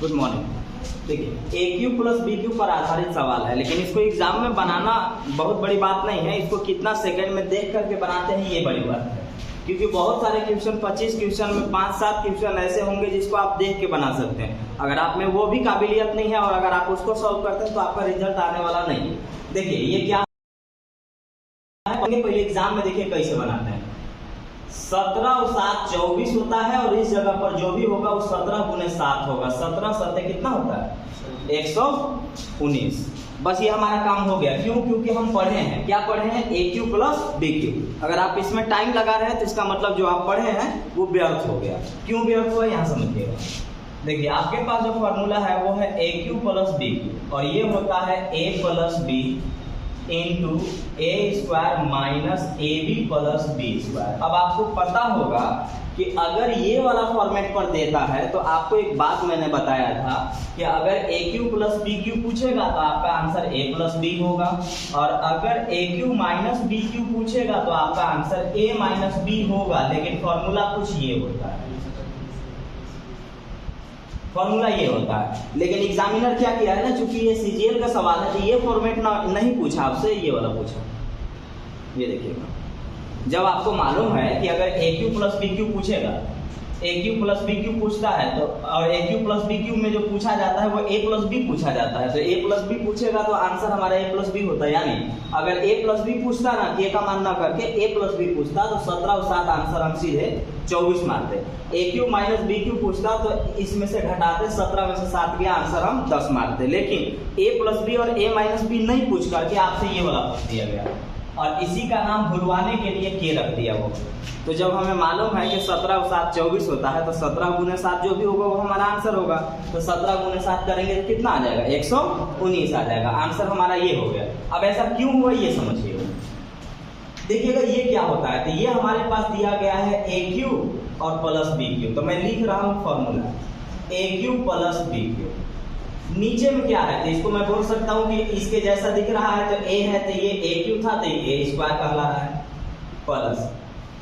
Good morning. देखिए ए cube plus B Q पर आधारित सवाल है, लेकिन इसको एग्जाम में बनाना बहुत बड़ी बात नहीं है। इसको कितना सेकंड में देख करके बनाते हैं ये बड़ी बात है, क्योंकि बहुत सारे क्वेश्चन 25 क्वेश्चन में 5-7 क्वेश्चन ऐसे होंगे जिसको आप देख के बना सकते हैं। अगर आप में वो भी काबिलियत नहीं है और अगर आप उसको सॉल्व करते हैं तो आपका रिजल्ट आने वाला नहीं है। देखिए ये क्या है, पहले एग्जाम में देखिए कैसे बनाते हैं। 17 और 7 24 होता है और इस जगह पर जो भी होगा वो 17 गुने 7 होगा। 17 7 कितना होता है 119। बस ये हमारा काम हो गया। क्यों? क्योंकि हम पढ़े हैं, क्या पढ़े हैं, ए क्यू प्लस बी क्यू। अगर आप इसमें टाइम लगा रहे हैं तो इसका मतलब जो आप पढ़े हैं वो व्यर्थ हो गया। क्यों व्यर्थ हुआ यहाँ समझिएगा। देखिए आपके पास जो फॉर्मूला है वो है A cube plus B cube और ये होता है A plus B into A square minus A B plus B square. अब आपको पता होगा कि अगर ये वाला फॉर्मेट पर देता है तो आपको एक बात मैंने बताया था कि अगर A cube plus B Q पूछेगा तो आपका आंसर ए प्लस बी होगा, और अगर A cube minus B Q पूछेगा तो आपका आंसर ए माइनस बी होगा। लेकिन फॉर्मूला कुछ ये होता है, फॉर्मूला ये होता है। लेकिन एग्जामिनर क्या किया है ना, चूंकि ये सीजीएल का सवाल है तो ये फॉर्मेट नहीं पूछा आपसे, ये वाला पूछा। ये देखिएगा, जब आपको मालूम है कि अगर A cube plus B Q पूछेगा, ए क्यू प्लस बी क्यू पूछता है तो, और A cube plus B cube में जो पूछा जाता है वो ए प्लस बी पूछा जाता है, तो ए प्लस बी पूछेगा तो आंसर हमारा ए प्लस बी होता है। यानी अगर ए प्लस बी पूछता ना, ए का मान ना करके ए प्लस बी पूछता तो 17 और 7 आंसर हम सीधे 24 मारते। ए क्यू माइनस बी क्यू पूछता तो इसमें से घटाते 17 में से 7 गया, आंसर हम 10 मारते। लेकिन ए प्लस बी और ए माइनस बी नहीं पूछ करके आपसे ये वाला पूछ दिया गया और इसी का नाम भुलवाने के लिए के रख दिया वो। तो जब हमें मालूम है कि 17 और 7 24 होता है तो 17 गुने 7 जो भी होगा वो हमारा आंसर होगा। तो 17 गुने 7 करेंगे तो कितना आ जाएगा 119 आ जाएगा। आंसर हमारा ये हो गया। अब ऐसा क्यों हुआ ये समझिएगा। देखिएगा ये क्या होता है, तो ये हमारे पास दिया गया है ए क्यू और प्लस बी क्यू। तो मैं लिख रहा हूँ फॉर्मूला ए क्यू प्लस बी क्यू। नीचे में क्या है, तो इसको मैं बोल सकता हूँ कि इसके जैसा दिख रहा है तो ए है तो ये ए क्यू था तो ये ए स्क्वायर कहला रहा है, प्लस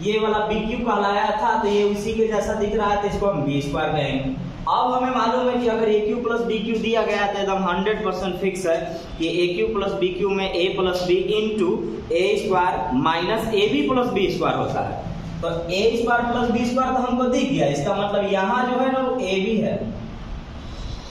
ये वाला बी क्यू कहलाया था तो ये उसी के जैसा दिख रहा है तो इसको हम बी स्क्वायर कहेंगे। अब हमें मालूम है कि अगर A cube plus B cube दिया गया तो एकदम 100% फिक्स है कि A cube plus B cube में A plus B into A square minus A B plus B square होता है। तो A square plus B square तो हमको दिख गया, इसका मतलब यहाँ जो है ना वो ए बी है,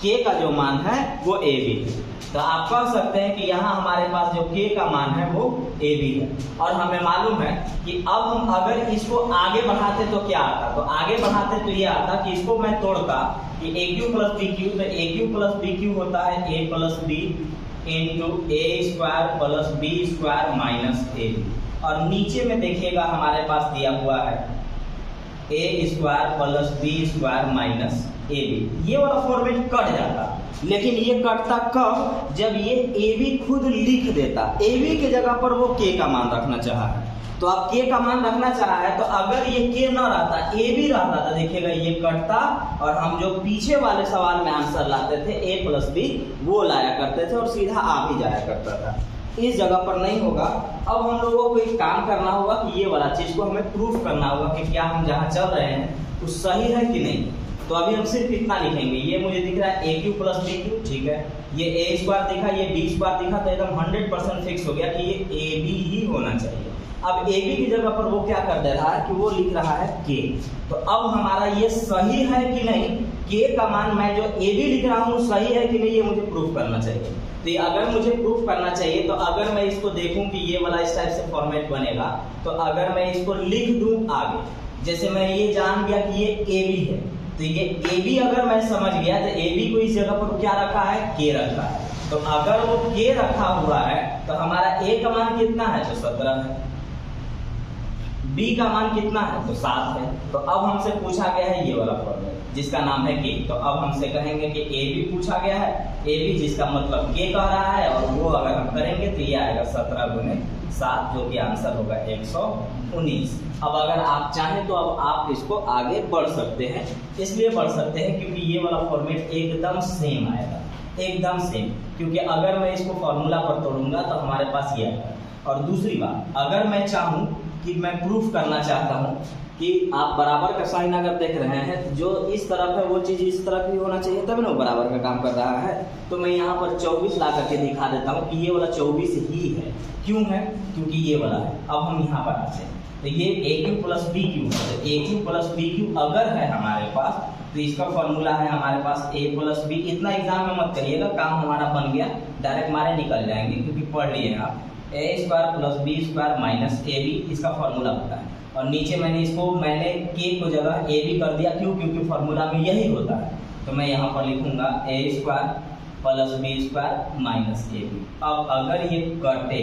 के का जो मान है वो ए बी है। तो आप कह सकते हैं कि यहाँ हमारे पास जो के का मान है वो ए बी है। और हमें मालूम है कि अब हम अगर इसको आगे बढ़ाते तो क्या आता, तो आगे बढ़ाते तो ये आता कि इसको मैं तोड़ता कि A cube plus B cube, तो A cube plus B cube होता है A plus B into A square plus B square minus A B. और नीचे में देखिएगा हमारे पास दिया हुआ है A square plus B square minus A B. ये वाला फॉर्मेट कट जाता, लेकिन ये कटता कब, जब ये ए बी खुद लिख देता। ए बी के जगह पर वो के का मान रखना चाहा है, तो अब के का मान रखना चाहा है तो अगर ये के न रहता ए बी रहता तो देखिएगा ये कटता और हम जो पीछे वाले सवाल में आंसर लाते थे ए प्लस बी वो लाया करते थे और सीधा आ भी जाया करता था। इस जगह पर नहीं होगा। अब हम लोगों को एक काम करना होगा कि ये वाला चीज को हमें प्रूफ करना होगा कि क्या हम जहाँ चल रहे हैं वो सही है कि नहीं। तो अभी हम सिर्फ इतना लिखेंगे, ये मुझे दिख रहा है A cube plus B Q, ठीक है, ये ए स्क्वायर दिखा, ये बी स्क्वायर दिखा, तो एकदम 100% फिक्स हो गया कि ये ए बी ही होना चाहिए। अब ए बी की जगह पर वो क्या कर दे रहा है कि वो लिख रहा है के। तो अब हमारा ये सही है कि नहीं, के का मान मैं जो ए बी लिख रहा हूँ सही है कि नहीं ये मुझे प्रूफ करना चाहिए। तो अगर मुझे प्रूफ करना चाहिए तो अगर मैं इसको देखूं कि ये वाला इस टाइप से फॉर्मेट बनेगा, तो अगर मैं इसको लिख दूं आगे, जैसे मैं ये जान गया कि ये ए बी है, तो ये ए बी अगर मैं समझ गया तो ए बी को इस जगह पर क्या रखा है, के रखा है। तो अगर वो के रखा हुआ है तो हमारा ए का मान कितना है, तो 17 है, बी का मान कितना है, तो 7 है। तो अब हमसे पूछा गया है ये वाला फॉर्मूला जिसका नाम है के। तो अब हमसे कहेंगे कि ए बी पूछा गया है, ए बी जिसका मतलब के कह रहा है, और वो अगर हम करेंगे तो ये आएगा 17 गुने 7 जो कि आंसर होगा 119। अब अगर आप चाहें तो अब आप इसको आगे बढ़ सकते हैं, इसलिए बढ़ सकते हैं क्योंकि ये वाला फॉर्मेट एकदम सेम आएगा, एकदम सेम। क्योंकि अगर मैं इसको फॉर्मूला पर तोड़ूंगा तो हमारे पास ये आएगा। और दूसरी बात, अगर मैं चाहूँ कि मैं प्रूफ करना चाहता हूँ कि आप बराबर का साइन अगर देख रहे हैं तो जो इस तरफ है वो चीज़ इस तरफ भी होना चाहिए, तब ना वो बराबर का काम कर रहा है। तो मैं यहाँ पर 24 ला करके दिखा देता हूँ कि ये वाला 24 ही है। क्यों है? क्योंकि ये वाला है। अब हम यहाँ पर आते हैं तो ये ए क्यू प्लस बी क्यू है। तो A cube plus B Q अगर है हमारे पास तो इसका फॉर्मूला है हमारे पास ए प्लस बी। इतना एग्जाम में मत करिएगा, काम हमारा बन गया, डायरेक्ट मारे निकल जाएंगे क्योंकि पढ़ लिए आप। A square plus B square minus A B इसका फॉर्मूला होता है। और नीचे मैंने के को जगह ए बी कर दिया। क्यों? क्योंकि फॉर्मूला में यही होता है। तो मैं यहाँ पर लिखूंगा A square plus B square minus A B. अब अगर ये कटे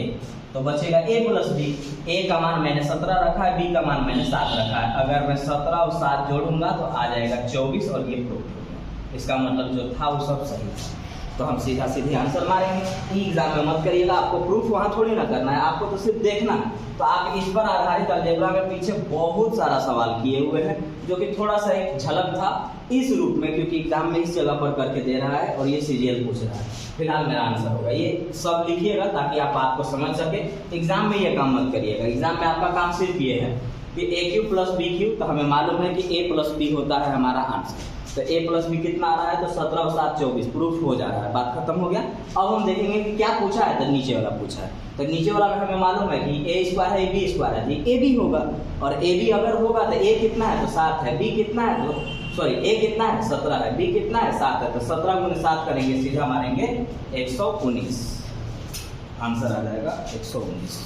तो बचेगा ए प्लस बी। ए का मान मैंने 17 रखा है, बी का मान मैंने 7 रखा है। अगर मैं 17 और 7 जोड़ूंगा तो आ जाएगा 24 और ये प्रूफ हो गया। इसका मतलब जो था वो सब सही था। तो हम सीधा सीधे आंसर मारेंगे। एग्जाम में मत करिएगा, आपको प्रूफ वहाँ थोड़ी ना करना है, आपको तो सिर्फ देखना है। तो आप इस पर आधारित अलजेब्रा में पीछे बहुत सारा सवाल किए हुए हैं जो कि थोड़ा सा एक झलक था इस रूप में, क्योंकि एग्जाम में इस जगह पर करके दे रहा है और ये सीजीएल पूछ रहा है। फिलहाल मेरा आंसर होगा ये सब लिखिएगा ताकि आप बात को समझ सके। एग्जाम में ये काम मत करिएगा। एग्जाम में आपका काम सिर्फ ये है कि A cube plus B cube, तो हमें मालूम है कि ए प्लस बी होता है हमारा आंसर। तो ए प्लस बी कितना आ रहा है? तो 17 और 7 24, प्रूफ हो जा रहा है, बात खत्म हो गया। अब हम देखेंगे कि क्या पूछा है। तो नीचे वाला पूछा है, तो नीचे वाला में हमें मालूम है कि ए स्क्वायर है बी स्क्वायर है, ए बी होगा। और ए बी अगर होगा तो ए कितना है? तो 7 है। बी कितना है? तो सॉरी ए कितना है? 17 है। बी कितना है? 7 है। तो 17 गुने 7 करेंगे, सीधा मारेंगे 119। आंसर आ जाएगा 119।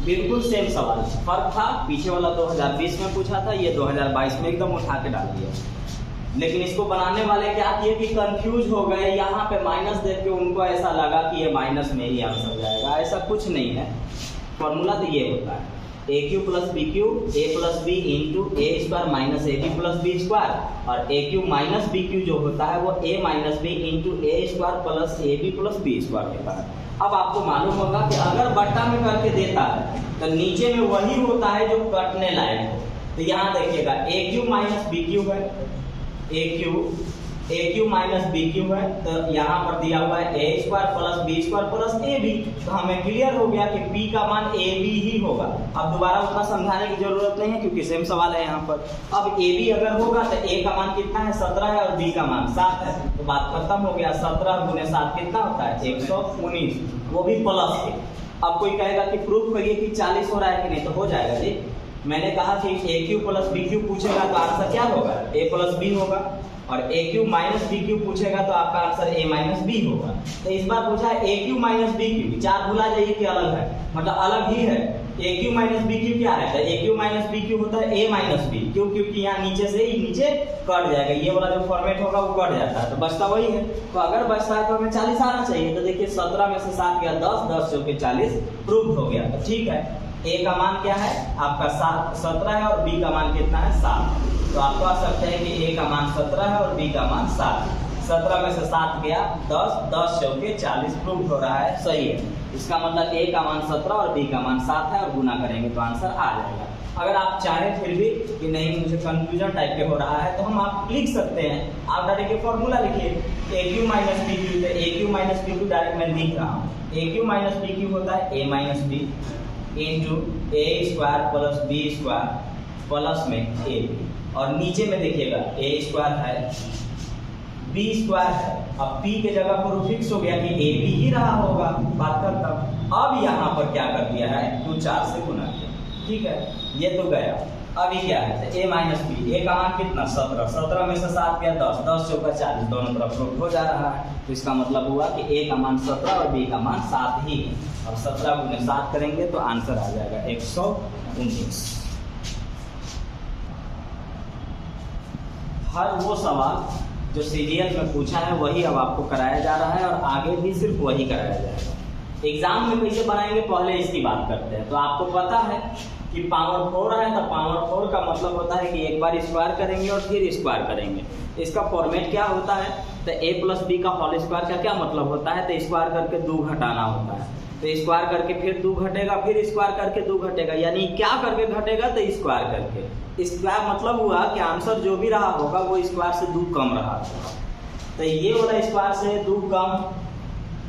बिल्कुल सेम सवाल, फर्क था पीछे वाला 2020 में पूछा था, ये 2022 में एकदम उठा के डाल दिया। लेकिन इसको बनाने वाले क्या किए कि कंफ्यूज हो गए। यहाँ पे माइनस देख के उनको ऐसा लगा कि ये माइनस में ही आंसर जाएगा। ऐसा कुछ नहीं है। फॉर्मूला तो ये होता है A cube plus B cube A plus B into A square minus A B plus B square. और A cube minus B cube जो होता है वो A minus B into A square plus A B plus B square होता है। अब आपको मालूम होगा कि अगर बट्टा में करके देता है तो नीचे में वही होता है जो कटने लायक हो। तो यहाँ देखिएगा A cube minus B cube है, A cube minus B cube है। तो यहाँ पर दिया हुआ है A square plus B square plus A B. तो हमें क्लियर हो गया कि बी का मान ए बी ही होगा। अब दोबारा उतना समझाने की जरूरत नहीं है क्योंकि सेम सवाल है यहाँ पर। अब ए बी अगर होगा तो ए का मान कितना है? 17 है और बी का मान 7 है। तो बात खत्म हो गया। 17 गुने 7 कितना होता है? 119, वो भी प्लस के। अब कोई कहेगा कि प्रूफ करिए कि 40 हो रहा है कि नहीं, तो हो जाएगा जी। मैंने कहा कि A cube plus B Q पूछेगा तो आंसर क्या होगा? ए प्लस बी होगा। और A cube minus B Q पूछेगा तो आपका आंसर ए माइनस बी होगा। तो इस बार पूछा है A cube minus B Q, चार भुला जाइए कि अलग है, मतलब अलग ही है। A cube minus B Q क्या है? तो A cube minus B cube होता है ए माइनस बी। क्यों? क्योंकि यहाँ नीचे से ही नीचे कट जाएगा, ये वाला जो फॉर्मेट होगा वो कट जाता है, तो बचता वही है। तो अगर बचता है तो हमें 40 आना चाहिए। तो देखिए 17 में से 7 गया 10, 10 चौके 40, प्रूफ हो गया। तो ठीक है, ए का मान क्या है आपका 17 है और बी का मान कितना है? 7। तो आप कह सकते हैं कि ए का मान 17 है और बी का मान 7। 17 में से 7 गया 10, 10 चौके 40, प्रूफ हो रहा है, सही है। इसका मतलब ए का मान 17 और बी का मान 7 है और गुना करेंगे तो आंसर आ जाएगा। अगर आप चाहें फिर भी कि नहीं मुझे कंफ्यूजन टाइप के हो रहा है तो हम आप लिख सकते हैं। आप डायरेक्ट फॉर्मूला लिखिए A cube minus B cube. A cube minus B cube direct मैं लिख रहा हूँ। A cube minus B cube होता है A minus B into A square plus B square plus में ए बी। और नीचे में देखिएगा ए स्क्वायर है बी स्क्वायर है। अब पी के जगह पर फिक्स हो गया कि ए बी ही रहा होगा, बात करता। अब यहाँ पर क्या कर दिया है? 2 4 से गुना किया, ठीक है, ये तो गया। अभी क्या है? ए माइनस बी, ए का मान कितना? 17। 17 में से 7 गया 10, 10 चौका 40, दोनों तरफ प्रूफ हो जा रहा है। तो इसका मतलब हुआ कि ए का मान 17 और बी का मान 7 ही है। और 17 गुने 7 करेंगे तो आंसर आ जाएगा 119। हर वो सवाल जो सीजीएल में पूछा है वही अब आपको कराया जा रहा है और आगे भी सिर्फ वही कराया जाएगा। एग्जाम में कैसे बनाएंगे पहले इसकी बात करते हैं। तो आपको पता है कि पावर 4 है, तो पावर 4 का मतलब होता है कि एक बार स्क्वायर करेंगे और फिर स्क्वायर करेंगे। इसका फॉर्मेट क्या होता है? तो ए प्लस बी का होल स्क्वायर का क्या मतलब होता है? तो स्क्वायर करके 2 घटाना होता है। तो स्क्वायर करके फिर 2 घटेगा, फिर स्क्वायर करके 2 घटेगा, यानी क्या करके घटेगा? तो स्क्वायर करके। स्क्वायर मतलब हुआ कि आंसर जो भी रहा होगा वो स्क्वायर से 2 कम रहा होगा। तो ये वाला स्क्वायर से 2 कम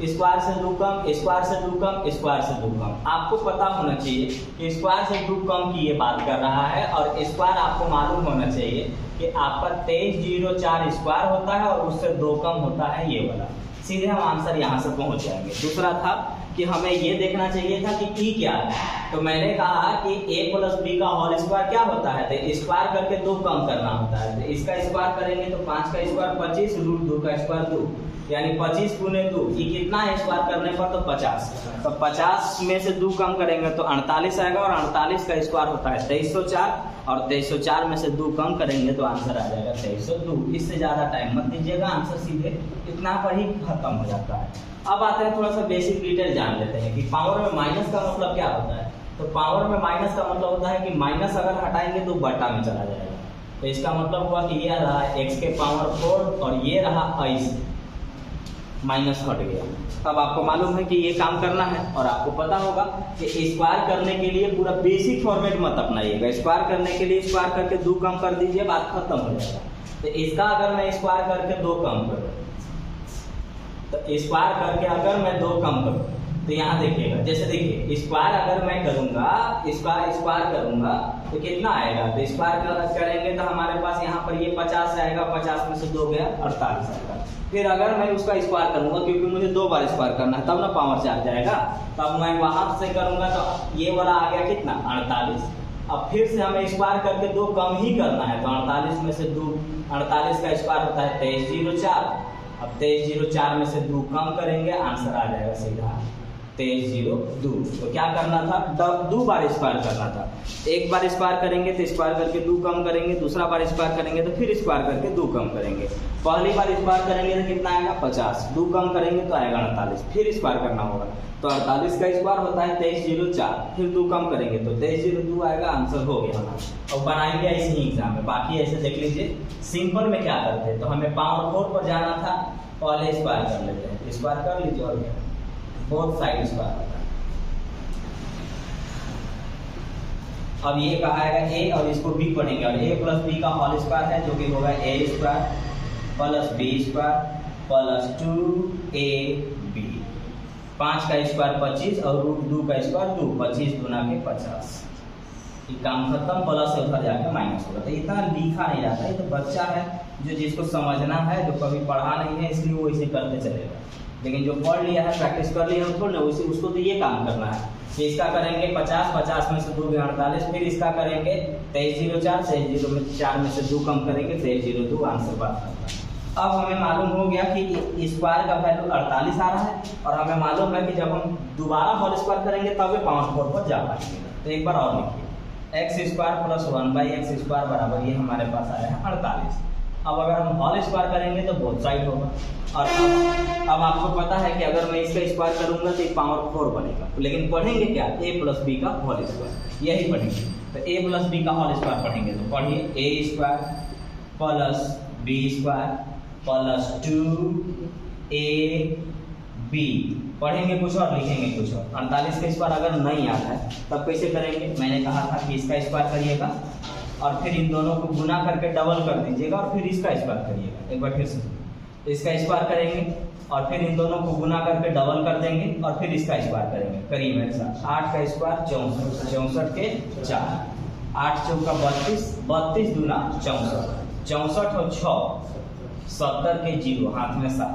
स्क्वायर से दो कम, स्क्वायर से दो कम, स्क्वायर से दो कम। आपको पता होना चाहिए कि स्क्वायर से दो कम की ये बात कर रहा है, और स्क्वायर आपको मालूम होना चाहिए कि आपका 2304 स्क्वायर होता है और उससे दो कम होता है ये वाला। सीधे हम आंसर यहाँ से पहुँच जाएंगे। दूसरा था कि हमें ये देखना चाहिए था कि ई क्या है, तो मैंने कहा कि a प्लस बी का होल स्क्वायर क्या होता है, तो स्क्वायर करके दो कम करना होता है। तो इसका स्क्वायर करेंगे तो 5 का स्क्वायर 25, रूट 2 का स्क्वायर 2, यानी 25 गुने 2, ये कितना है स्क्वायर करने पर, तो 50। तो 50 में से 2 कम करेंगे तो 48 आएगा, और 48 का स्क्वायर होता है 2304, और 2304 में से 2 कम करेंगे तो आंसर आ जाएगा 2302। इससे ज़्यादा टाइम मत दीजिएगा, आंसर सीधे इतना पर ही खत्म हो जाता है। अब आते हैं थोड़ा सा बेसिक डिटेल जान लेते हैं कि पावर में माइनस का मतलब क्या होता है। तो पावर में माइनस का मतलब होता है कि माइनस अगर हटाएंगे तो बटा में चला जाएगा। तो इसका मतलब हुआ कि ये रहा x के पावर 4 और ये रहा ऐसे माइनस हट गया। अब आपको मालूम है कि ये काम करना है, और आपको पता होगा कि स्क्वायर करने के लिए पूरा बेसिक फॉर्मेट मत अपनाइएगा। स्क्वायर करने के लिए स्क्वायर करके 2 कम कर दीजिए, बात खत्म हो जाएगा। तो इसका अगर मैं स्क्वायर करके 2 कम करूँ, तो स्क्वायर करके अगर मैं 2 कम करूँ तो यहाँ देखिएगा, जैसे देखिए स्क्वायर अगर मैं करूँगा, स्क्वायर करूँगा तो कितना आएगा, तो स्क्वायर करेंगे तो हमारे पास यहाँ पर ये 50 आएगा, 50 में से 2 गया 48 आएगा। फिर अगर मैं उसका स्क्वायर करूँगा, क्योंकि मुझे 2 बार स्क्वायर करना है तब ना पावर 4 जाएगा, तब मैं वहाँ से करूँगा तो ये वाला आ गया कितना 48। अब फिर से हमें स्क्वायर करके 2 कम ही करना है, तो 48 में से 2, 48 का स्क्वायर होता है 2304। अब 2304 में से 2 कम करेंगे, आंसर आ जाएगा सीधा 2302। तो क्या करना था, 2 बार स्क्वायर करना था। एक बार स्क्वायर करेंगे तो स्क्वायर करके 2 कम करेंगे, दूसरा बार स्क्वायर करेंगे तो फिर स्क्वायर करके 2 कम करेंगे। पहली बार स्क्वायर करेंगे तो कितना आएगा 50, 2 कम करेंगे तो आएगा 48, फिर स्क्वायर करना होगा। तो 48 का स्क्वायर होता है 2304, फिर 2 कम करेंगे तो 2302 आएगा, आंसर हो गया हमारा। और बनाएंगे ऐसे ही एग्जाम में, बाकी ऐसे देख लीजिए। सिंपल में क्या करते हैं, तो हमें पावर 4 पर जाना था, पहले स्क्वायर कर लेते हैं, स्क्वायर कर लीजिए और क्या बोथ साइड स्क्वायर होता है। अब ये कहा है a और इसको b पढ़ेंगे, और a प्लस b का होल स्क्वायर है जो कि होगा a square plus b square plus 2ab। 5 का स्क्वायर 25 और रूट 2 का स्क्वायर 2, 25 गुना के 50। ये काम खत्म, प्लस से उधर जाके माइनस होगा। तो इतना लिखा नहीं जाता, ये तो बच्चा है जो जिसको समझना है, जो कभी पढ़ा नहीं है इसलिए वो इसे करते चलेगा। लेकिन जो पढ़ लिया है, प्रैक्टिस कर लिया है, थोड़ा ना उसको तो ये काम करना है कि इसका करेंगे 50, 50 में से 2 गया 48, फिर इसका करेंगे 2304, 2304 में से 2 कम करेंगे 2302, आंसर बात करता है। अब हमें मालूम हो गया कि स्क्वायर का वैल्यू 48 आ रहा है, और हमें मालूम है कि जब हम दोबारा होल स्क्वायर करेंगे तब पावर 4 पर जा पाएंगे। तो एक बार और लिखिए, x square plus 1/x square बराबर ये हमारे पास आया है 48। अब अगर हम होल स्क्वायर करेंगे तो बोथ साइड होगा, और अब आपको पता है कि अगर मैं इसका स्क्वायर करूंगा तो ये पावर 4 बनेगा। लेकिन पढ़ेंगे क्या, a प्लस बी का होल स्क्वायर, यही पढ़ेंगे। तो a प्लस बी का होल स्क्वायर पढ़ेंगे तो पढ़िए a square plus b square plus 2ab। पढ़ेंगे कुछ और लिखेंगे कुछ और। 48 का स्क्वायर अगर नहीं आता है तब कैसे करेंगे, मैंने कहा था कि इसका स्क्वायर करिएगा और फिर इन दोनों को गुना करके डबल कर दीजिएगा, और फिर इसका स्क्वायर करिएगा। एक बार फिर से इसका स्क्वायर करेंगे और फिर इन दोनों को गुना करके डबल कर देंगे, और फिर इसका स्क्वायर करेंगे। करिए मेरे साथ, 8 का स्क्वायर 64, 64 के 4, 8 चौका 32, 32 दूना 64, 64 और 6 70 के 0, हाथ में 7,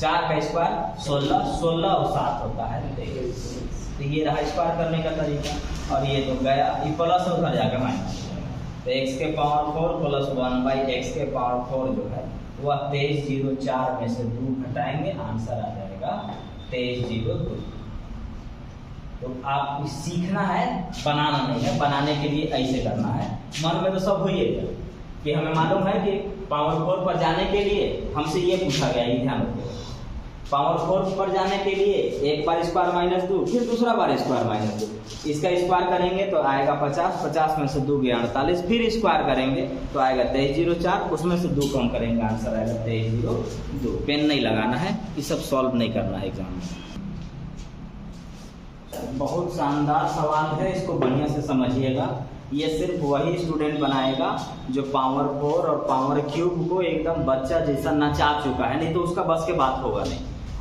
4 का स्क्वायर 16, 16 और 7 होता है 23। तो ये रहा स्क्वायर करने का तरीका, और ये तो गया, ये प्लस उधर जाकर माइनस। तो x के पावर 4 प्लस 1/x के पावर 4 जो है वह 2304 में से 2 घटाएंगे, आंसर आ जाएगा 2302। तो आप सीखना है, बनाना नहीं है। बनाने के लिए ऐसे करना है, मन में तो सब हो ही गया कि हमें मालूम है कि पावर 4 पर जाने के लिए हमसे ये पूछा गया, ये ध्यान रखिए। पावर 4 पर जाने के लिए एक बार स्क्वायर माइनस 2, फिर दूसरा बार स्क्वायर माइनस 2, इसका स्क्वायर करेंगे तो आएगा 50, 50 में से 2 गया 48, फिर स्क्वायर करेंगे तो आएगा 2304, उसमें से 2 कम करेंगे, आंसर आएगा 2302। पेन नहीं लगाना है, ये सब सॉल्व नहीं करना है एग्जाम में। बहुत शानदार सवाल है, इसको बढ़िया से समझिएगा। ये सिर्फ वही स्टूडेंट बनाएगा जो पावर 4 और पावर क्यूब को एकदम बच्चा जैसा नचा चुका है, नहीं तो उसका बस के बात होगा नहीं।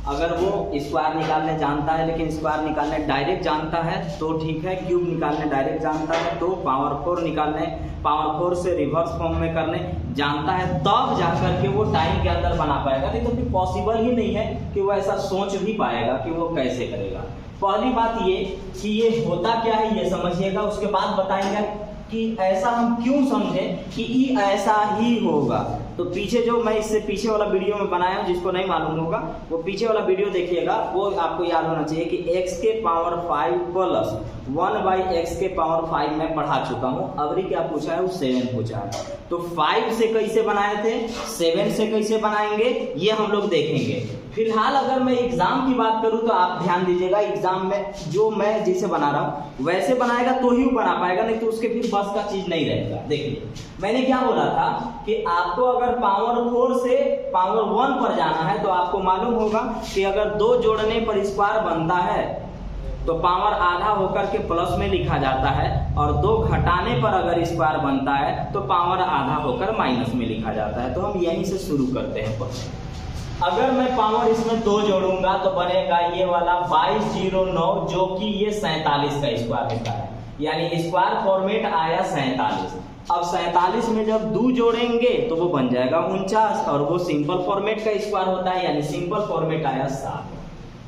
अगर वो स्क्वायर निकालने जानता है लेकिन स्क्वायर निकालने डायरेक्ट जानता है तो ठीक है, क्यूब निकालने डायरेक्ट जानता है तो पावर 4 निकालने, पावर 4 से रिवर्स फॉर्म में करने जानता है, तब जाकर के वो टाइम के अंदर बना पाएगा। नहीं तो फिर पॉसिबल ही नहीं है कि वो ऐसा सोच भी पाएगा कि वो कैसे करेगा। पहली बात ये कि ये होता क्या है ये समझिएगा, उसके बाद बताएंगे कि ऐसा हम क्यों समझें कि ई ऐसा ही होगा। तो पीछे जो मैं इससे पीछे वाला वीडियो में बनाया हूँ, जिसको नहीं मालूम होगा वो पीछे वाला वीडियो देखिएगा, वो आपको याद होना चाहिए कि x के पावर 5 प्लस 1/x के पावर 5 में पढ़ा चुका हूँ। अबरी क्या पूछा है, वो 7 पूछा है। तो 5 से कैसे बनाए थे, 7 से कैसे बनाएंगे ये हम लोग देखेंगे। फिलहाल अगर मैं एग्जाम की बात करूं तो आप ध्यान दीजिएगा, एग्जाम में जो मैं जैसे बना रहा हूं वैसे बनाएगा तो ही बना पाएगा, नहीं तो उसके फिर बस का चीज नहीं रहेगा। देखिए मैंने क्या बोला था कि आपको अगर पावर 4 से पावर 1 पर जाना है तो आपको मालूम होगा कि अगर 2 जोड़ने पर स्क्वायर बनता है तो पावर आधा होकर के प्लस में लिखा जाता है, और 2 घटाने पर अगर स्क्वायर बनता है तो पावर आधा होकर माइनस में लिखा जाता है। तो हम यहीं से शुरू करते हैं। अगर मैं पावर इसमें 2 जोड़ूंगा तो बनेगा ये वाला 2209, जो कि ये 47 का स्क्वायर होता है, यानी स्क्वायर फॉर्मेट आया 47। अब 47 में जब 2 जोड़ेंगे तो वो बन जाएगा 49, और वो सिंपल फॉर्मेट का स्क्वायर होता है, यानी सिंपल फॉर्मेट आया 7।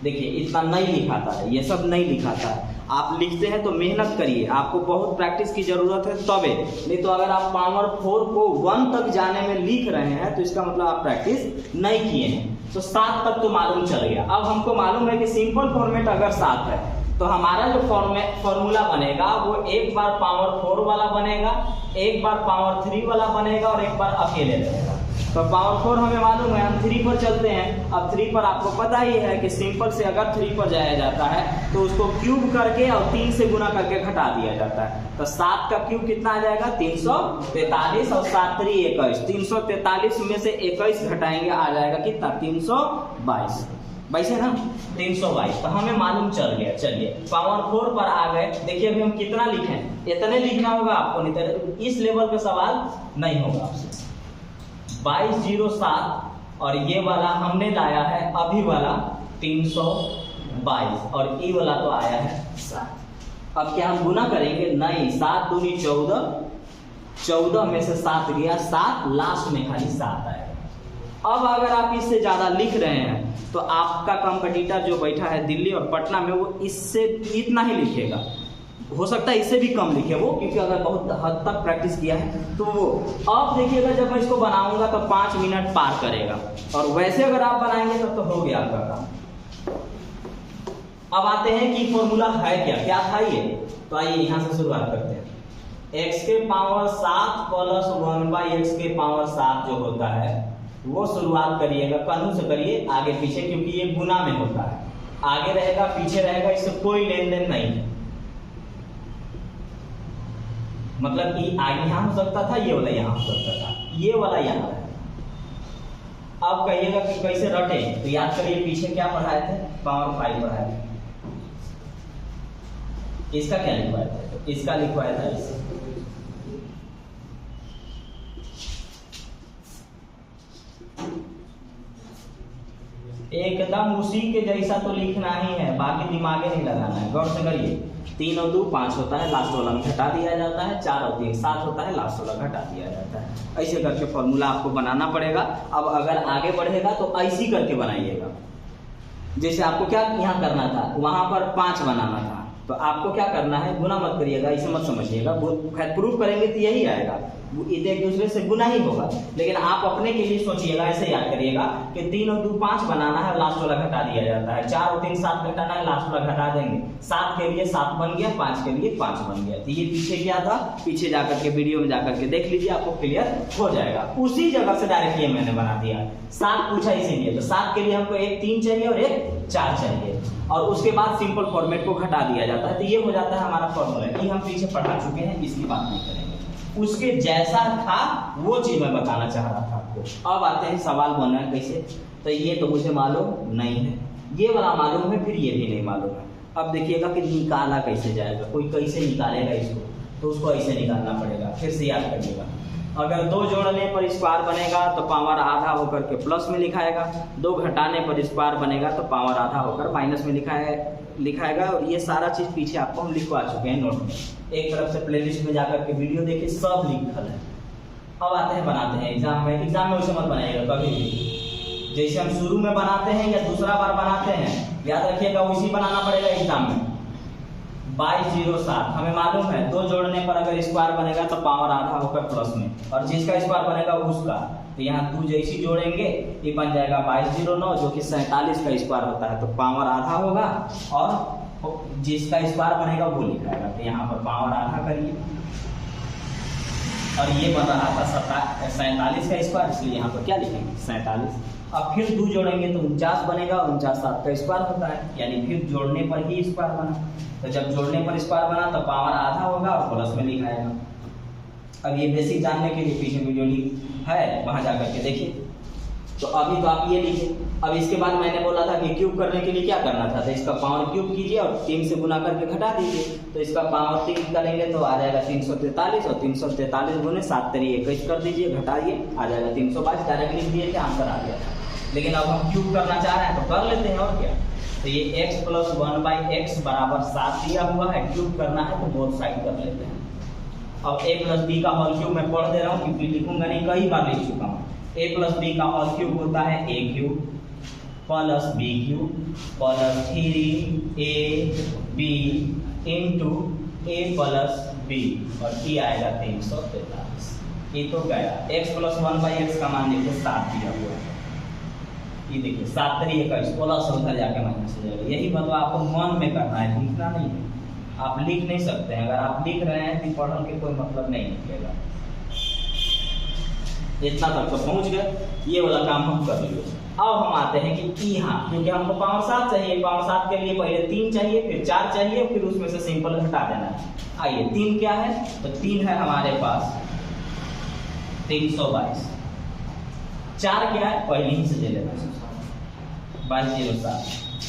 देखिए इतना नहीं लिखाता है, ये सब नहीं लिखाता है। आप लिखते हैं तो मेहनत करिए, आपको बहुत प्रैक्टिस की जरूरत है तबे, नहीं तो अगर आप पावर 4 को 1 तक जाने में लिख रहे हैं तो इसका मतलब आप प्रैक्टिस नहीं किए हैं। तो 7 तक तो मालूम चल गया। अब हमको मालूम है कि सिंपल फॉर्मेट अगर 7 है तो हमारा जो फॉर्मूला बनेगा वो एक बार पावर 4 वाला बनेगा, एक बार पावर 3 वाला बनेगा, और एक बार अकेले रहेगा। तो पावर 4 हमें मालूम है, हम 3 पर चलते हैं। अब 3 पर आपको पता ही है कि सिंपल से अगर 3 पर जाया जाता है तो उसको क्यूब करके और 3 से गुना करके घटा दिया जाता है। तो 7 का क्यूब कितना आ जाएगा, 343, और 7 3 21, 343 में से 21 घटाएंगे आ जाएगा कितना, 322। वैसे ना 322। तो हमें मालूम चल गया। चलिए पावर 4 पर आ गए। देखिए अभी हम कितना लिखें, इतने लिखना होगा आपको, नहीं तो इस लेवल का सवाल नहीं होगा आपसे। 2207, और ये वाला हमने लाया है अभी वाला 322, और ई वाला तो आया है 7। अब क्या हम गुना करेंगे, नहीं, 7 दूनी 14, 14 में से 7 गया 7, लास्ट में खाली 7 आएगा। अब अगर आप इससे ज्यादा लिख रहे हैं तो आपका कंपटीटर जो बैठा है दिल्ली और पटना में, वो इससे इतना ही लिखेगा। हो सकता है इससे भी कम लिखे वो, क्योंकि अगर बहुत हद तक प्रैक्टिस किया है तो वो। अब देखिएगा जब मैं इसको बनाऊंगा तो 5 मिनट पार करेगा, और वैसे अगर आप बनाएंगे तब तो हो गया आपका काम। अब आते हैं कि फॉर्मूला है क्या था ये। तो आइए यहां से शुरुआत करते हैं। x के पावर 7 प्लस 1/x के पावर 7 जो होता है वो शुरुआत करिएगा, कानून से करिए, आगे पीछे, क्योंकि ये गुना में होता है। आगे रहेगा पीछे रहेगा, इससे कोई लेन देन नहीं है। मतलब कि आगे यहां हो सकता था, ये वाला यहां हो सकता था, ये वाला यहां है। अब कहिएगा कि कैसे रटे, तो याद करिए पीछे क्या पढ़ाए थे, पावर 5 पढ़ाए थे। इसका क्या लिखवाया था, इसका लिखवाया था इसे। एकदम उसी के जैसा तो लिखना ही है, बाकी दिमागे नहीं लगाना है। गौर से करिए, 3 और 2 5 होता है, लास्ट वाला में घटा दिया जाता है। 4 और 3 7 होता है, लास्ट वाला घटा दिया जाता है। ऐसे करके फॉर्मूला आपको बनाना पड़ेगा। अब अगर आगे बढ़ेगा तो ऐसी करके बनाइएगा। जैसे आपको क्या यहाँ करना था, वहां पर 5 बनाना था, तो आपको क्या करना है, गुना मत करिएगा, इसे मत समझिएगा। प्रूफ करेंगे तो यही आएगा, एक दूसरे से गुना ही होगा। लेकिन आप अपने के लिए सोचिएगा, ऐसे याद करिएगा कि 3 और 2 5 बनाना है, लास्ट वाला घटा दिया जाता है। 4 और 3 7 घटाना है, लास्ट वाला घटा देंगे। 7 के लिए 7 बन गया, 5 के लिए 5 बन गया। तो ये पीछे क्या था, पीछे जाकर के वीडियो में जाकर के देख लीजिए, आपको क्लियर हो जाएगा। उसी जगह से डायरेक्ट ये मैंने बना दिया। 7 पूछा इसीलिए, तो 7 के लिए हमको एक 3 चाहिए और एक 4 चाहिए, और उसके बाद सिंपल फॉर्मेट को घटा दिया जाता है। तो ये हो जाता है हमारा फॉर्मूला। ये हम पीछे पढ़ा चुके हैं, इसकी बात नहीं करेंगे। उसके जैसा था वो चीज मैं बताना चाह रहा था आपको। अब आते हैं सवाल बना कैसे। तो ये तो मुझे मालूम नहीं है, ये वाला मालूम है, फिर ये भी नहीं मालूम है। अब देखिएगा कि निकाला कैसे जाएगा, कोई कैसे निकालेगा इसको, तो उसको ऐसे निकालना पड़ेगा। फिर से याद करिएगा, अगर 2 जोड़ने पर स्क्वायर बनेगा तो पावर आधा होकर के प्लस में लिखाएगा, 2 घटाने पर स्क्वायर बनेगा तो पावर आधा होकर माइनस में लिखाएगा। और ये सारा चीज़ पीछे आपको हम लिखवा चुके हैं नोट में, एक तरफ से प्लेलिस्ट में जाकर के वीडियो देखिए, सब लिखल है। अब आते हैं बनाते हैं एग्जाम में वैसे मत बनाइएगा कभी भी, जैसे हम शुरू में बनाते हैं या दूसरा बार बनाते हैं, याद रखिएगा वैसे बनाना पड़ेगा एग्जाम में। 2207 हमें मालूम है 2 जोड़ने पर अगर स्क्वायर बनेगा तो पावर आधा होकर प्लस में, और जिसका स्क्वायर बनेगा उसका, तो यहाँ 2 जैसी जोड़ेंगे ये बन जाएगा 2209 जो कि 47 का स्क्वायर होता है, तो पावर आधा होगा और जिसका स्क्वायर बनेगा वो लिखाएगा। तो यहाँ पर पावर आधा करिए, और ये बन रहा था 47 का स्क्वायर, इसलिए यहाँ पर क्या लिखेंगे 47। अब फिर 2 जोड़ेंगे तो 49 बनेगा, 49 का स्क्वायर होता है, यानी फिर जोड़ने पर ही स्क्वायर बना। तो जब जोड़ने पर स्क्वायर बना तो पावर आधा होगा और प्लस में लिखाएगा। अब ये बेसिक जानने के लिए पीछे वीडियो है, वहां जाकर के देखिए। तो अभी तो आप ये लिखिए। अब इसके बाद मैंने बोला था कि क्यूब करने के लिए क्या करना था, तो इसका पावर क्यूब कीजिए और 3 से गुना करके घटा दीजिए, तो इसका पावर 3 करेंगे तो आ जाएगा 343, और 343 गुने 7 तेरी 21 कर दीजिए, घटाइए आ जाएगा 322। डायरेक्ट लिख दिए कि आंसर आ गया। लेकिन अब हम क्यूब करना चाह रहे हैं तो कर लेते हैं, और क्या। तो ये x + 1/x बराबर 7 दिया हुआ है, क्यूब करना है तो बोथ साइड कर लेते हैं। अब a + b का होल क्यूब मैं पढ़ दे रहा हूँ क्योंकि लिखूंगा नहीं, कई बार लिख चुका हूँ। a + b का होल क्यूब होता है a³ + b³ + 3ab into a + b, और ये आएगा 343। ये तो गया। x + 1/x का मान देखिए 7 दिया हुआ है, ये देखिए 7 3 21, 16 से उधर जाके माइनस हो जाएगा। यही मतलब आपको मन में करना है, लिखना नहीं है। आप लिख नहीं सकते हैं, अगर आप लिख रहे हैं तो पढ़ने के कोई मतलब नहीं निकलेगा। इतना तक तो पहुंच गए, ये वाला काम हम कर लिए। अब हम आते हैं कि यहाँ, क्योंकि हमको पावर 7 चाहिए, पावर 7 के लिए पहले 3 चाहिए, फिर 4 चाहिए, फिर उसमें से सिंपल घटा देना है। आइए 3 क्या है, तो 3 है हमारे पास 322। 4 क्या है, पहले ही से ले लेना 2207,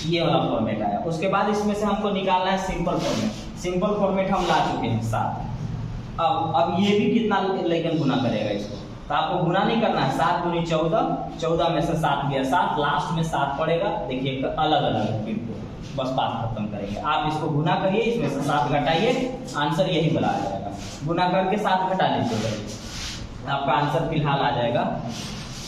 ये वाला फॉर्मेट आया। उसके बाद इसमें से हमको निकालना है सिंपल फॉर्मेट। सिंपल फॉर्मेट हम ला चुके हैं 7। अब ये भी कितना लेकिन गुना करेगा इसको, तो आपको गुना नहीं करना है। 7 दूनी 14, 14 में से 7 गया 7, लास्ट में 7 पड़ेगा। देखिए अलग अलग है, बिल्कुल बस बात खत्म करेंगे। आप इसको गुना करिए, इसमें से 7 घटाइए, आंसर यही बना आ जाएगा। गुना करके 7 घटा लीजिए, आपका आंसर फिलहाल आ जाएगा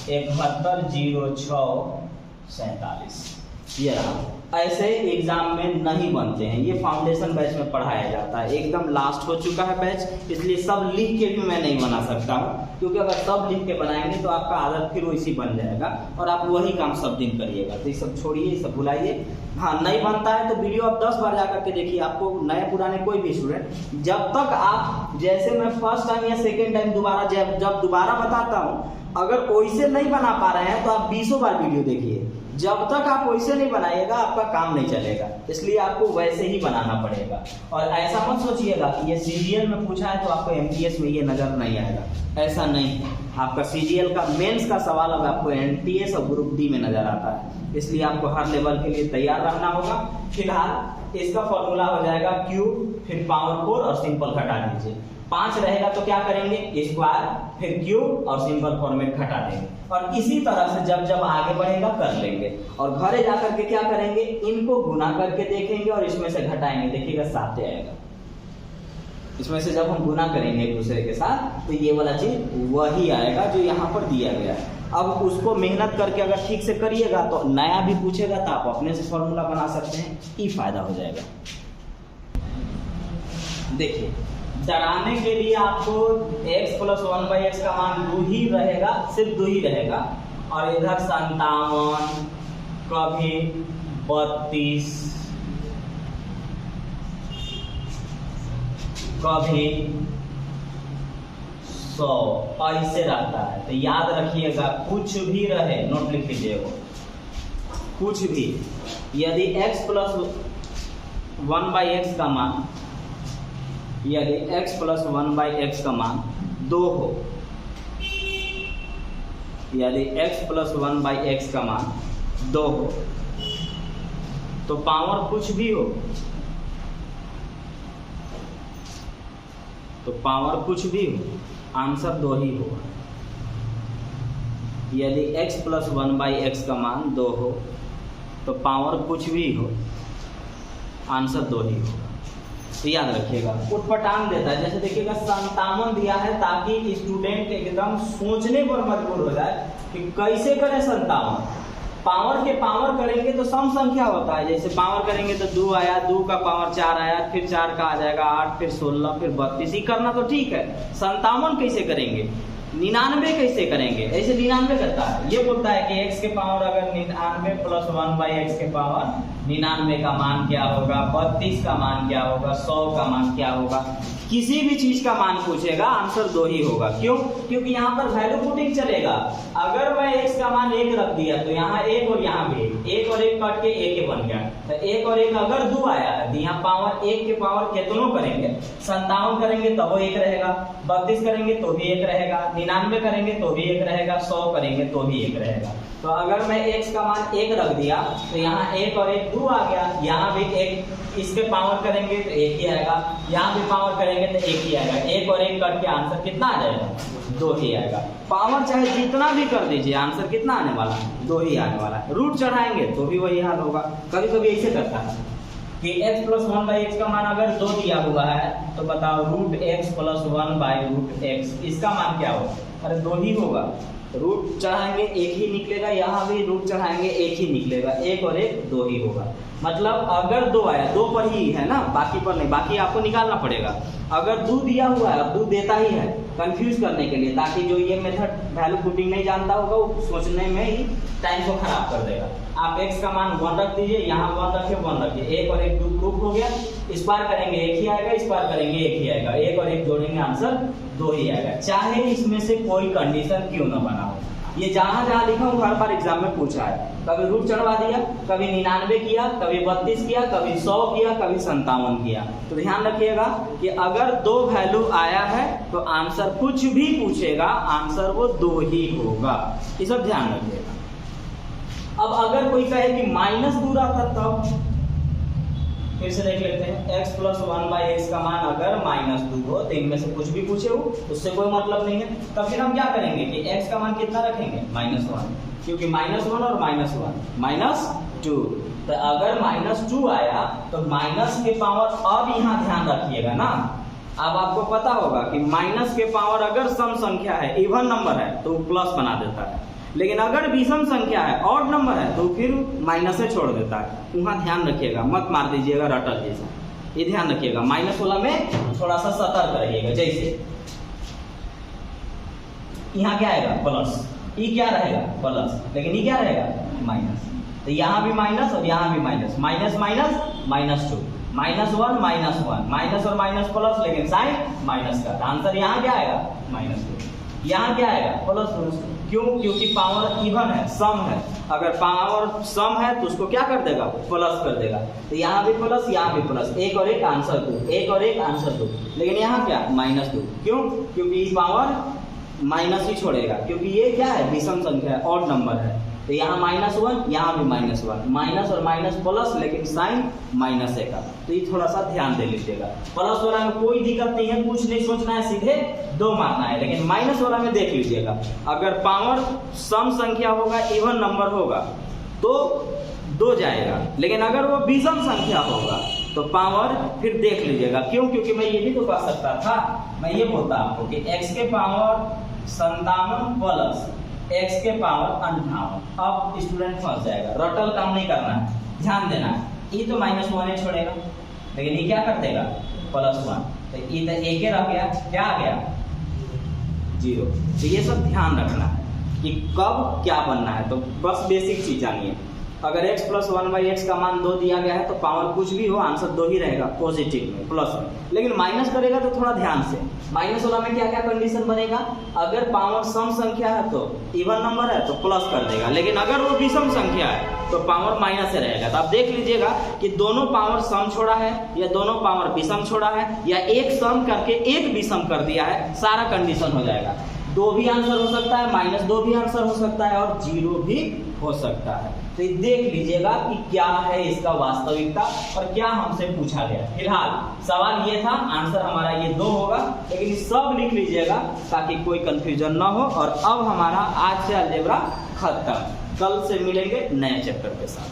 710647। ये रहा। ऐसे एग्जाम में नहीं बनते हैं, ये फाउंडेशन बैच में पढ़ाया जाता है। एकदम लास्ट हो चुका है बैच, इसलिए सब लिख के भी मैं नहीं बना सकता हूँ, क्योंकि अगर सब लिख के बनाएंगे तो आपका आदत फिर वैसी बन जाएगा और आप वही काम सब दिन करिएगा। तो ये सब छोड़िए, ये सब भुलाइए। हाँ, नहीं बनता है तो वीडियो आप 10 बार जा करके देखिए, आपको नए पुराने कोई भी स्टूडेंट, जब तक आप, जैसे मैं फर्स्ट टाइम या सेकेंड टाइम दोबारा जब दोबारा बताता हूँ, अगर वैसे नहीं बना पा रहे हैं तो आप 20 बार वीडियो देखिए। जब तक आप वैसे नहीं बनाइएगा आपका काम नहीं चलेगा, इसलिए आपको वैसे ही बनाना पड़ेगा। और ऐसा मत सोचिएगा कि ये सीजीएल में पूछा है तो आपको एमटीएस में ये नजर नहीं आएगा, ऐसा नहीं। आपका सीजीएल का मेंस का सवाल अब आपको एमटीएस और ग्रुप डी में नजर आता है, इसलिए आपको हर लेवल के लिए तैयार रहना होगा। फिलहाल इसका फॉर्मूला हो जाएगा क्यूब, फिर पावर 4 और सिंपल घटा दीजिए। 5 रहेगा तो क्या करेंगे, स्क्वायर, फिर क्यूब और सिंपल फॉर्मेट घटा देंगे। और इसी तरह से जब जब आगे बढ़ेगा कर लेंगे। और घरे जाकर के क्या करेंगे, इनको गुना करके देखेंगे और इसमें से घटाएंगे, देखिएगा 7 आएगा। इसमें से जब हम गुना करेंगे एक दूसरे के साथ तो ये वाला चीज वही आएगा जो यहाँ पर दिया गया है। अब उसको मेहनत करके अगर ठीक से करिएगा तो नया भी पूछेगा तो आप अपने से फॉर्मूला बना सकते हैं, ये फायदा हो जाएगा। देखिए, डराने के लिए आपको x + 1/x का मान 2 ही रहेगा, सिर्फ 2 ही रहेगा। और इधर 57, कभी 32, कभी 100, ऐसे रहता है। तो याद रखिएगा, कुछ भी रहे, नोट लिख लीजिएगा, कुछ भी, यदि x + 1/x का मान, यदि x + 1/x का मान 2 हो, यदि x + 1/x का मान 2 हो, तो पावर कुछ भी हो, तो पावर कुछ भी हो, आंसर 2 ही होगा। यदि x प्लस 1/x का मान 2 हो तो पावर कुछ भी हो, आंसर 2 ही होगा। तो याद रखिएगा, उटपटांग देता है, जैसे देखिएगा 57 दिया है ताकि स्टूडेंट एकदम सोचने पर मजबूर हो जाए कि कैसे करें 57। पावर के पावर करेंगे तो सम संख्या होता है, जैसे पावर करेंगे तो 2 आया, 2 का पावर 4 आया, फिर 4 का आ जाएगा 8, फिर 16, फिर 32, ही करना तो ठीक है। 57 कैसे करेंगे, 99 कैसे करेंगे, ऐसे 99 करता है। ये बोलता है कि x के पावर अगर 99 प्लस 1/x के पावर 99 का मान क्या होगा, 32 का मान क्या होगा, 100 का मान क्या होगा, किसी भी चीज का मान पूछेगा आंसर 2 ही होगा। क्यों? क्योंकि यहाँ पर वैल्यू पुटिंग चलेगा। अगर मैं x का मान 1 रख दिया तो यहाँ 1 और यहाँ भी 1 और 1 काट के 1 बन गया। तो 1 और 1 अगर 2 आया तो यहाँ पावर 1 के पावर कितनों करेंगे, 57 करेंगे तब वो 1 रहेगा, 32 करेंगे तो भी 1 रहेगा, 99 करेंगे तो भी 1 रहेगा, 100 करेंगे तो भी 1 रहेगा। तो अगर मैं x का मान 1 रख दिया तो यहाँ 1 और 1 2 आ गया, यहाँ भी 1, इसके पावर करेंगे तो 1 ही आएगा, यहाँ भी पावर करेंगे तो 1 ही आएगा। 1 और 1 कट के आंसर कितना आ जाएगा, 2 ही आएगा। पावर चाहे जितना भी कर दीजिए आंसर कितना आने वाला है, 2 ही आने वाला है। रूट चढ़ाएंगे तो भी वही हाल होगा। कभी कभी ऐसे करता है कि x प्लस 1/x का मान अगर 2 दिया हुआ है तो बताओ रूट x प्लस 1/√x, इसका मान क्या होगा, अरे 2 ही होगा। रूट चढ़ाएंगे 1 ही निकलेगा, यहाँ भी रूट चढ़ाएंगे 1 ही निकलेगा, 1 और 1 2 ही होगा। मतलब अगर 2 आया, 2 पर ही है ना, बाकी पर नहीं, बाकी आपको निकालना पड़ेगा। अगर 2 दिया हुआ है, अब 2 देता ही है कंफ्यूज करने के लिए, ताकि जो ये मेथड वैल्यू पुटिंग नहीं जानता होगा वो सोचने में ही टाइम को खराब कर देगा। आप x का मान 1 रख दीजिए, यहाँ 1 रखिए, 1 रखिए, 1 और 1 2 प्रूफ हो गया। इस बार करेंगे 1 ही आएगा, इस बार करेंगे 1 ही आएगा, 1 और 1 जोड़ेंगे आंसर 2 ही आएगा, चाहे इसमें से कोई कंडीशन क्यों ना बना हो। ये जहां जहां लिखा हूं हर बार एग्जाम में पूछा है। कभी रूट चढ़वा दिया, कभी 99 किया, कभी 32 किया, कभी 100 किया, कभी 57 किया। तो ध्यान रखिएगा कि अगर 2 वैल्यू आया है तो आंसर कुछ भी पूछेगा आंसर वो 2 ही होगा। ये सब ध्यान रखिएगा। अब अगर कोई कहे कि -2 आता तब फिर से देख लेते हैं। x प्लस 1/x का मान अगर -2 हो तो इनमें से कुछ भी पूछे हो उससे कोई मतलब नहीं है। तब फिर हम क्या करेंगे कि x का मान कितना रखेंगे, -1, क्योंकि -1 और -1 -2। तो अगर -2 आया तो माइनस के पावर, अब यहाँ ध्यान रखिएगा ना, अब आपको पता होगा कि माइनस के पावर अगर सम संख्या है, इवन नंबर है तो प्लस बना देता है, लेकिन अगर विषम संख्या है, ऑड नंबर है तो फिर माइनस से छोड़ देता है। वहां ध्यान रखिएगा, मत मार दीजिएगा रटल जैसा, ये ध्यान रखिएगा। माइनस वाला में थोड़ा सा सतर्क रहिएगा। जैसे यहाँ क्या आएगा, प्लस, ये क्या रहेगा प्लस, लेकिन ये क्या रहेगा माइनस। तो यहाँ भी माइनस और यहाँ भी माइनस, माइनस माइनस -2, -1 -1, माइनस और माइनस प्लस, लेकिन साइन माइनस का। आंसर यहाँ क्या आएगा -2, यहाँ क्या आएगा प्लस। क्यों? क्योंकि पावर इवन है, सम है। अगर पावर सम है तो उसको क्या कर देगा, प्लस कर देगा। तो यहाँ भी प्लस, यहाँ भी प्लस, 1 और 1 आंसर 2, 1 और 1 आंसर 2, लेकिन यहाँ क्या -2। क्यों? क्योंकि पावर माइनस ही छोड़ेगा, क्योंकि ये क्या है विषम संख्या है, ऑड नंबर है। तो यहाँ -1, यहाँ भी -1, माइनस और माइनस प्लस, लेकिन साइन माइनस है का। तो ये थोड़ा सा ध्यान दे लीजिएगा। प्लस वाला में कोई दिक्कत नहीं है, कुछ नहीं सोचना है, सीधे 2 मारना है। लेकिन माइनस वाला में देख लीजिएगा, अगर पावर सम संख्या होगा, इवन नंबर होगा तो 2 जाएगा, लेकिन अगर वो विषम संख्या होगा तो पावर फिर देख लीजिएगा। क्यों? क्योंकि मैं ये भी तो कह सकता था, मैं ये बोलता आपको कि x के पावर 57 प्लस x के पावर 58। अब स्टूडेंट फंस जाएगा, रटल काम नहीं करना है, ध्यान देना है। ये तो -1 ही छोड़ेगा, लेकिन ये क्या कर देगा +1, तो ये तो 1 रह गया, क्या आ गया 0। तो ये सब ध्यान रखना है कि कब क्या बनना है। तो बस बेसिक चीज जानिए, अगर x प्लस 1/x का मान 2 दिया गया है तो पावर कुछ भी हो आंसर 2 ही रहेगा, पॉजिटिव में, प्लस में। लेकिन माइनस करेगा तो थोड़ा ध्यान से, माइनस वाला में क्या क्या कंडीशन बनेगा, अगर पावर सम संख्या है तो इवन नंबर है तो प्लस कर देगा, लेकिन अगर वो विषम संख्या है तो पावर माइनस से रहेगा। तो आप देख लीजिएगा कि दोनों पावर सम छोड़ा है या दोनों पावर विषम छोड़ा है या एक सम करके एक विषम कर दिया है, सारा कंडीशन हो जाएगा। 2 भी आंसर हो सकता है, -2 भी आंसर हो सकता है और 0 भी हो सकता है। तो तो ये देख लीजिएगा कि क्या है इसका वास्तविकता और क्या हमसे पूछा गया। फिलहाल सवाल ये था, आंसर हमारा ये 2 होगा, लेकिन सब लिख लीजिएगा ताकि कोई कंफ्यूजन ना हो। और अब हमारा आज से अलजेब्रा खत्म, कल से मिलेंगे नए चैप्टर के साथ।